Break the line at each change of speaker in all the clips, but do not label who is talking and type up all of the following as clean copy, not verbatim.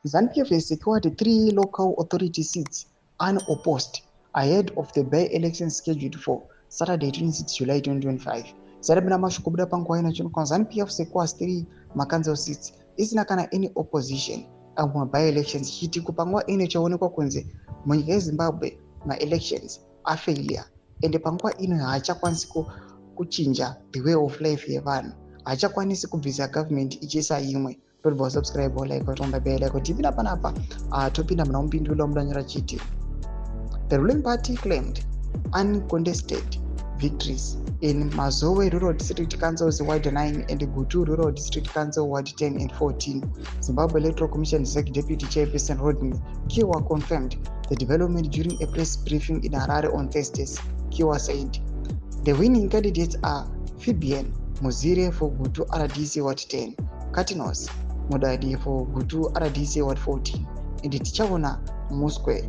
ZANU-PF has secured 3 local authority seats unopposed ahead of the by-election scheduled for Saturday 26 July 2025. Zarabina mashoko buda panguva ino chinokanwa ZANU-PF secures 3 macouncil seats isina kana any opposition by-elections chiitiko panguva ino chaonekwa kunze munyika yeZimbabwe ma-elections afailure ende panguva ino haachakwanisi kuchinja the way of life yevanhu, haachakwanisi kubvisa government ichiisa imwe. Don't subscribe or like or bell like tipina panapa topinda muna mumbindula mudanyira chiti. The ruling party claimed uncontested victories in Mazowe Rural District Councils Ward 9 and Gutu Rural District Council Ward 10 and 14. Zimbabwe Electoral Commission ZEC Deputy Chairperson Rodney Kiwa confirmed the development during a press briefing in Harare on Thursday. Kiwa said the winning candidates are Fibian Muzire for Gutu RDC Ward 10, Katinos Mudadi for Gutu RDC Ward 14, and Tichaona Muskwe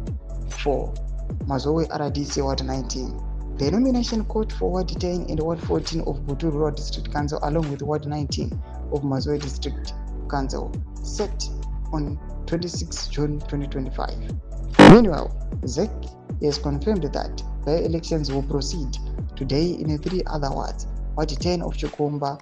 for Mazowe RDC Ward 19. The nomination called for Ward 10 and Ward 14 of Gutu Rural District Council along with Ward 19 of Mazowe District Council set on 26 June 2025. Meanwhile, ZEC has confirmed that the elections will proceed today in 3 other wards: Ward 10 of Chukumba,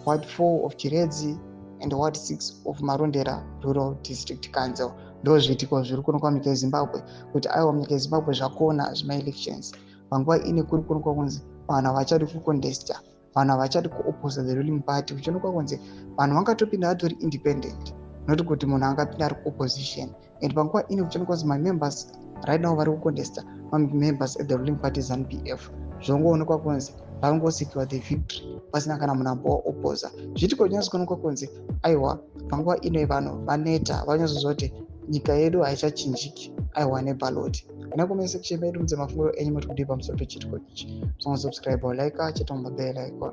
Ward 4 of Chiredzi, and Ward 6 of Marondera Rural District Council. Those zviitiko zviri kuno munyika yeZimbabwe kuti aiwa munyika yeZimbabwe zvakona zvima-elections panguva ine kuri kuonekwa kunzi vanhu havachadi kucontesta, vanhu havachadi kuoppose the ruling party, kuchionekwa kunzi vanhu vangatopinda vatori independent not kuti munhu angapinda ari kuopposition. And panguva ine kuchionekwa kunzi ma-members right now vari kucontesta ma-members at the ruling party ZANU-PF zvongoonekwa kunzi vangosecure the victory pasina kana munhu ambovaopposa. Zviitiko zvinyazo kuonekwa kunzi aiwa panguva ino vanhu vaneta vanyazozoti nyika yedu haichachinjiki aiwa neballot. Nakomese kuchemba yedu mudze mafungo enyu muri kudipa pamusoro pechitiko ichi. Subscribe or like chitoma bell icon.